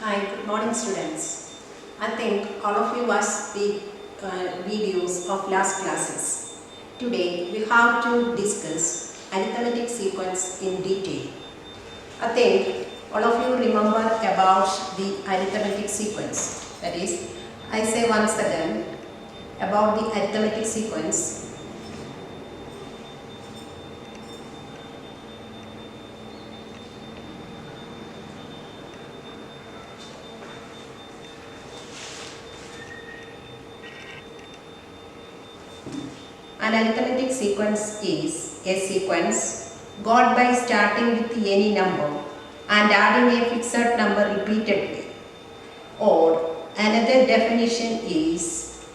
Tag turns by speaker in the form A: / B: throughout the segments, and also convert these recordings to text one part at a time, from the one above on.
A: Hi, good morning students. I think all of you watched the videos of last classes. Today we have to discuss arithmetic sequence in detail. I think all of you remember about the arithmetic sequence. That is, I say once again about the arithmetic sequence. An arithmetic sequence is a sequence got by starting with any number and adding a fixed number repeatedly. Or another definition is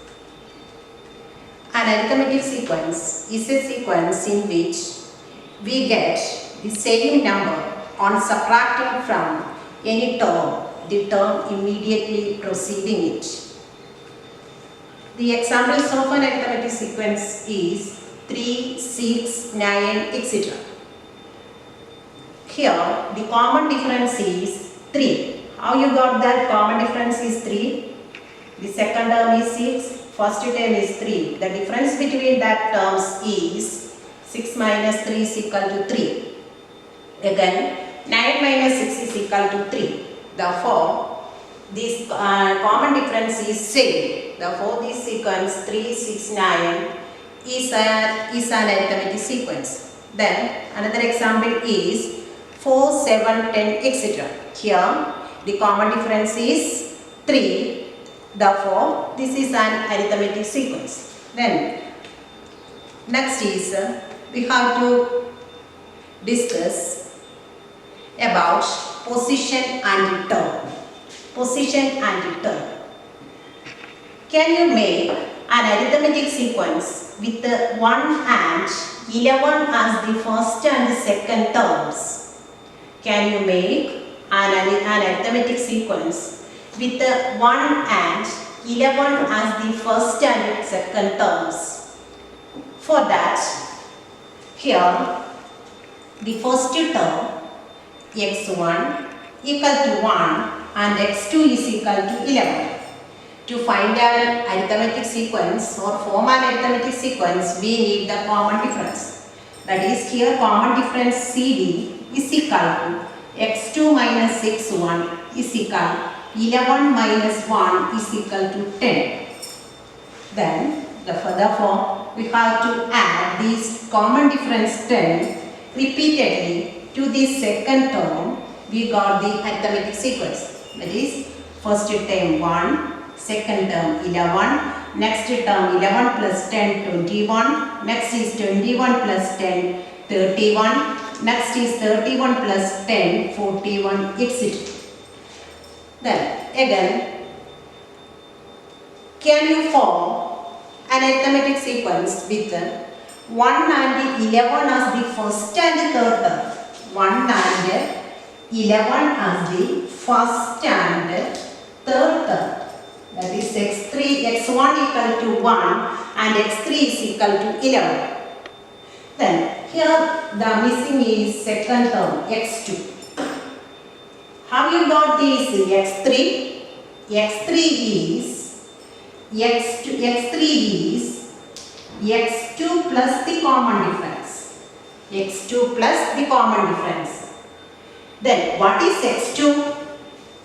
A: an arithmetic sequence is a sequence in which we get the same number on subtracting from any term, the term immediately preceding it. The examples of an arithmetic sequence is 3, 6, 9, etc. Here the common difference is 3. How you got that common difference is 3? The second term is 6, first term is 3. The difference between that terms is 6 minus 3 is equal to 3. Again 9 minus 6 is equal to 3. Therefore, this common difference is same. Therefore, this sequence 3, 6, 9 is an arithmetic sequence. Then another example is 4, 7, 10, etc. Here the common difference is 3. Therefore, this is an arithmetic sequence. Then next is we have to discuss about position and term. Position and term. Can you make an arithmetic sequence with 1 and 11 as the first and second terms? Can you make an arithmetic sequence with 1 and 11 as the first and second terms? For that, here the first term x1 equal to 1 and x2 is equal to 11. To find an arithmetic sequence or form an arithmetic sequence, we need the common difference. That is, here common difference CD is equal to x2 minus x1 is equal to 11 minus 1 is equal to 10. Then, therefore, we have to add this common difference 10 repeatedly to the second term. We got the arithmetic sequence. That is, first term 1. Second term 11, next term 11 plus 10 21, next is 21 plus 10 31, next is 31 plus 10 41, etc. Then again, can you form an arithmetic sequence with 1 and 11 as the first and third term? 1 and 11 as the first and third term. That is x1 equal to 1 and x3 is equal to 11. Then here the missing is second term x2. How you got this x3? x3 is x2 plus the common difference. x2 plus the common difference. Then what is x2?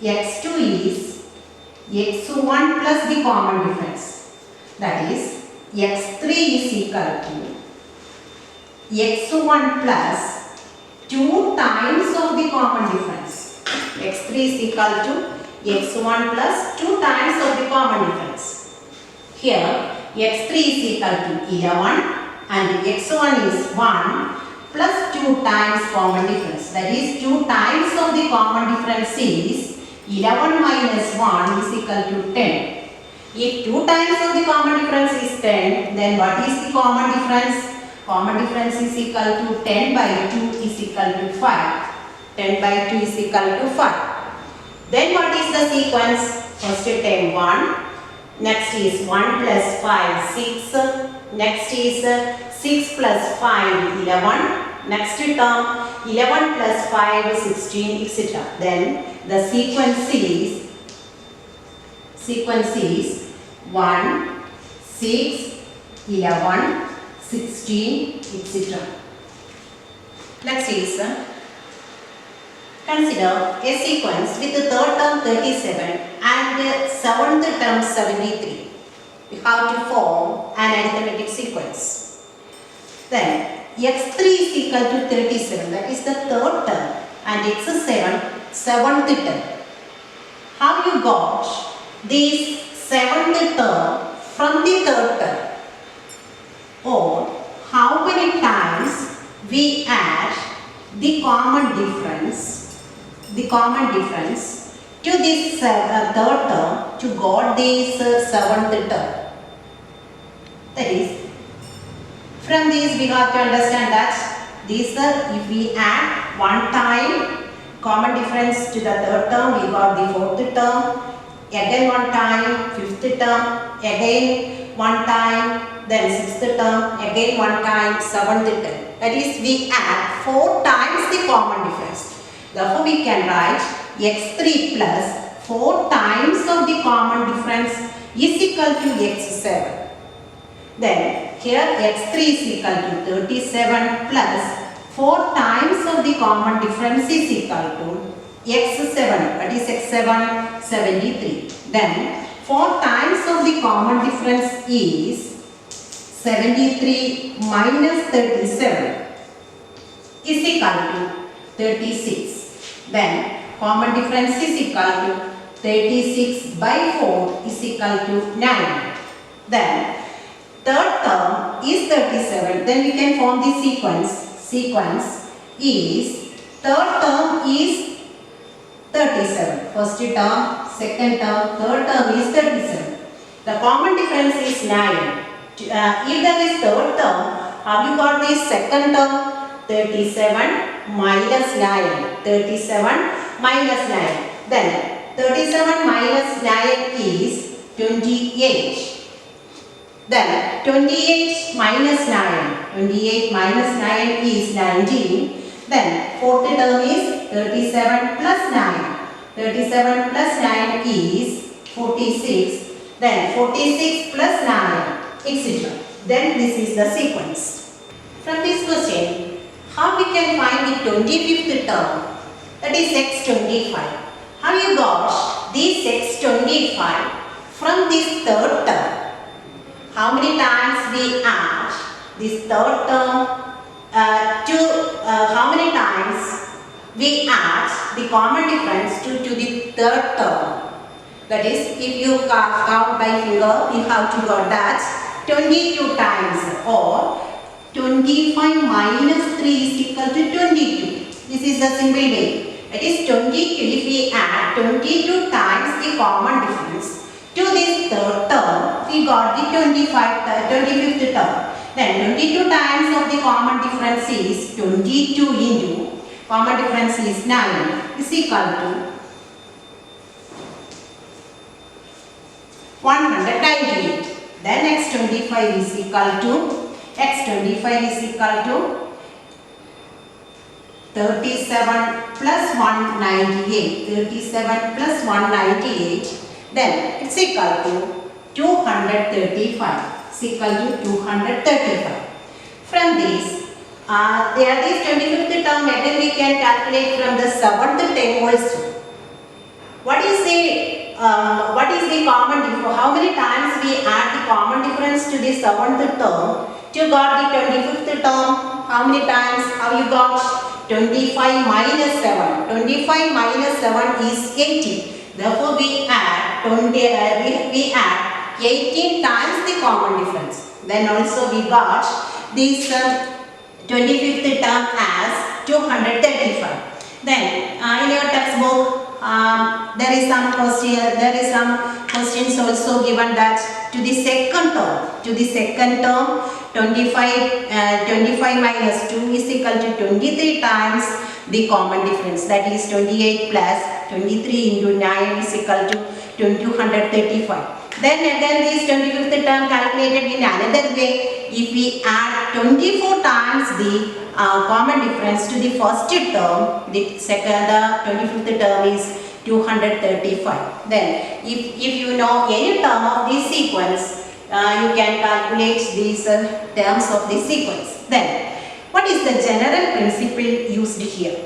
A: x2 is x1 plus the common difference. That is, x3 is equal to x1 plus 2 times of the common difference. x3 is equal to x1 plus 2 times of the common difference. Here, x3 is equal to 11 and x1 is 1 plus 2 times common difference. That is, 2 times of the common difference is 11 minus 1 is equal to 10. If 2 times of the common difference is 10, then what is the common difference? Common difference is equal to 10 by 2 is equal to 5. 10 by 2 is equal to 5. Then what is the sequence? First term 1. Next is 1 plus 5, 6. Next is 6 plus 5, 11. Next term 11 plus 5, 16, etc. Then the sequence is 1, 6, 11, 16, etc. Next is consider a sequence with the third term 37 and seventh term 73. We have to form an arithmetic sequence. Then x3 is equal to 37, that is the third term, and x7 seventh term. How you got this seventh term from the third term? Or how many times we add the common difference to this third term to got this seventh term? That is, from this we have to understand that this if we add one time common difference to the third term, we got the fourth term, again one time fifth term, again one time, then sixth term, again one time seventh term. That is, we add 4 times the common difference. Therefore, we can write x3 plus 4 times of the common difference is equal to x7. Then here x3 is equal to 37 plus 4 times of the common difference is equal to x7. That is x7 73. Then 4 times of the common difference is 73 minus 37 is equal to 36. Then common difference is equal to 36 by 4 is equal to 9. Then third term is 37. Then we can form the sequence. Sequence is third term is 37. First term, second term, third term is 37. The common difference is 9. If there is third term, have you got the second term? 37 minus 9. 37 minus 9. Then 37 minus 9 is 28. Then 28 minus 9. 28 minus 9 is 19. Then fourth term is 37 plus 9. 37 plus 9 is 46. Then 46 plus 9, etc. Then this is the sequence. From this question, how we can find the 25th term? That is x25. How you got this x25 from this third term? How many times we add this third term how many times we add the common difference to the third term? That is, if you count by finger, you have to got that 22 times, or 25 minus 3 is equal to 22. This is the simple way. It is 22. If we add 22 times the common difference to this third term, we got the 25th term. Then 22 times of the common difference is 22 into common difference is 9 is equal to 198. Then x25 is equal to 37 plus 198. 37 plus 198. Then it's equal to 235. It's equal to 235. From this, there is 25th term. Again we can calculate from the 7th term also. What is the common difference? How many times we add the common difference to the 7th term to got the 25th term? How many times? How you got 25 minus 7? 25 minus 7 is 80. Therefore, we add 18 times the common difference. Then also we got this 25th term as 235. Then in your textbook, there is some questions also given that to the second term 25 minus 2 is equal to 23 times the common difference, that is 28 plus 23 into 9 is equal to 235. Then again this 25th term calculated in another way. If we add 24 times the common difference to the first term, the 25th term is 235. Then if you know any term of this sequence, you can calculate these terms of this sequence. Then what is the general principle used here?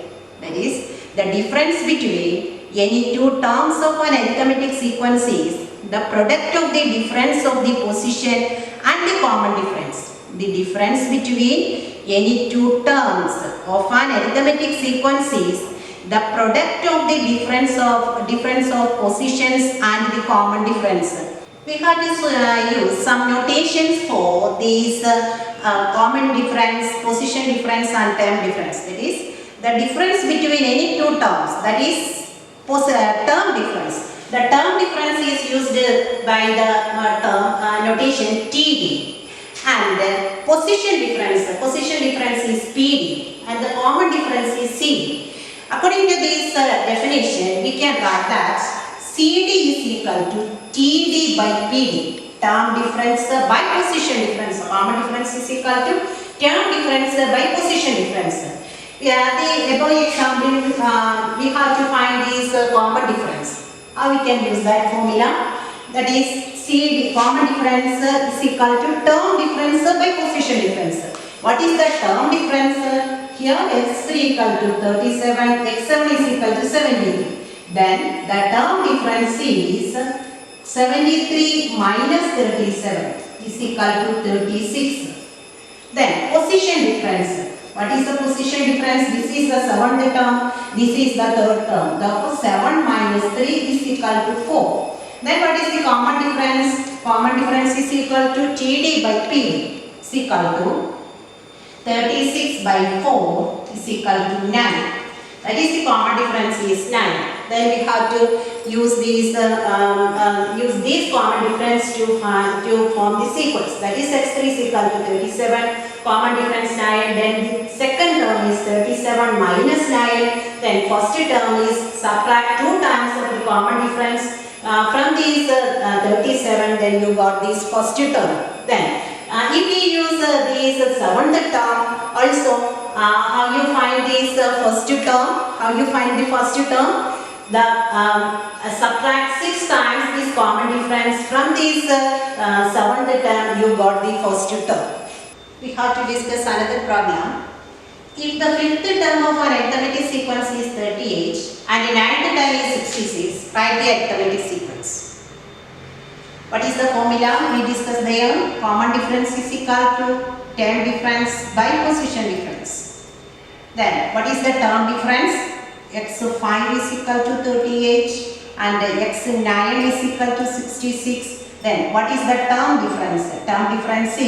A: That is, the difference between any two terms of an arithmetic sequence is the product of the difference of the position and the common difference. The difference between any two terms of an arithmetic sequence is the product of the difference of positions and the common difference. We have to use some notations for these common difference, position difference and term difference. That is, the difference between any two terms, that is term difference. The term difference is used by the term notation TD, and position difference is PD, and the common difference is CD. According to this definition, we can write that CD is equal to TD by PD. Term difference by position difference. Common difference is equal to term difference by position difference. The above example, we have to find this common difference. How we can use that formula? That is, CD common difference is equal to term difference by position difference. What is the term difference? Here x3 equal to 37, x7 is equal to 73. Then the term difference is 73 minus 37 is equal to 36. Then position difference. What is the position difference? This is the seventh term, this is the third term. Therefore 7 minus 3 is equal to 4. Then what is the common difference? Common difference is equal to TD by PD is equal to 36 by 4 is equal to 9. That is, the common difference is 9. Then we have to use these common difference to form the sequence. That is, x3 is equal to 37, common difference 9. Then the second term is 37 minus 9. Then first term is subtract 2 times of the common difference. From these 37, then you got this first term. Then if we use this seventh term also, how you find this first term? How you find the first term? The subtract 6 times this common difference from this seventh term, you got the first term. We have to discuss another problem. If the fifth term of an arithmetic sequence is 38 and the ninth term is 66, write the arithmetic sequence. What is the formula we discussed there? Common difference is equal to term difference by position difference. Then what is the term difference? x5 is equal to 38 and x9 is equal to 66. Then what is the term difference? Term difference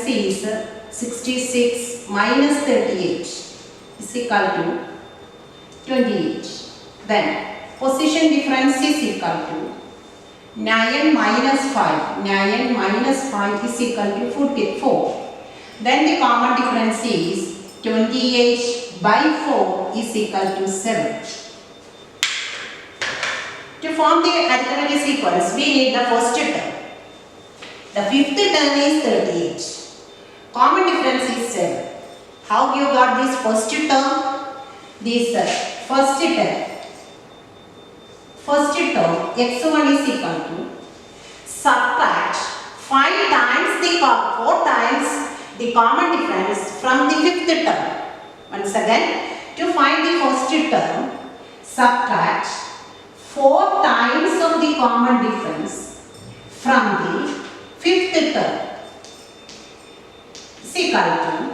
A: is 66 minus 38 is equal to 28. Then position difference is equal to 9 minus 5. 9 minus 5 is equal to 44. Then the common difference is 28 by 4 is equal to 7. To form the arithmetic sequence, we need the first term. The fifth term is 38. Common difference is 7. How you got this first term? This first term x1 is equal to subtract 4 times the common difference from the fifth term. Once again, to find the first term, subtract 4 times of the common difference from the fifth term is equal to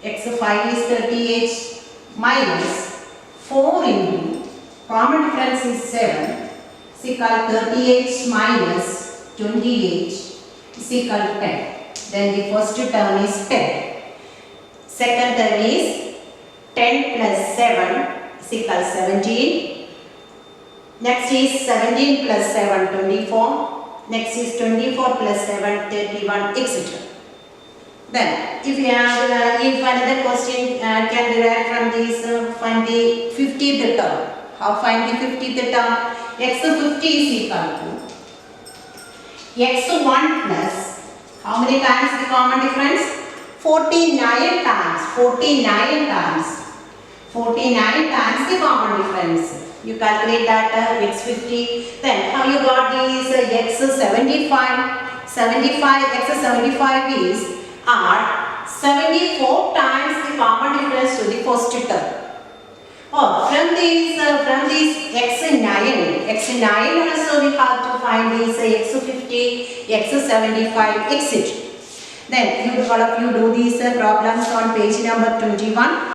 A: x5 is 38 minus 4 into common difference is 7 is equal to 38 minus 28 is equal to 10. Then the first term is 10. Second term is 10 plus 7 is equal to 17. Next is 17 plus 7, 24. Next is 24 plus 7, 31, etc. Then, if another question can derive from this, find the 50th term. How find the 50th term? x50 is equal to x1 plus, how many times the common difference? 49 times. 49 times. 49 times the common difference. You calculate that x 50. Then how you got these x 75? 75 x 75 is are 74 times the common difference to the first term. Or from these x9 also we have to find these x 50, x 75, etc. Then all of you do these problems on page number 21.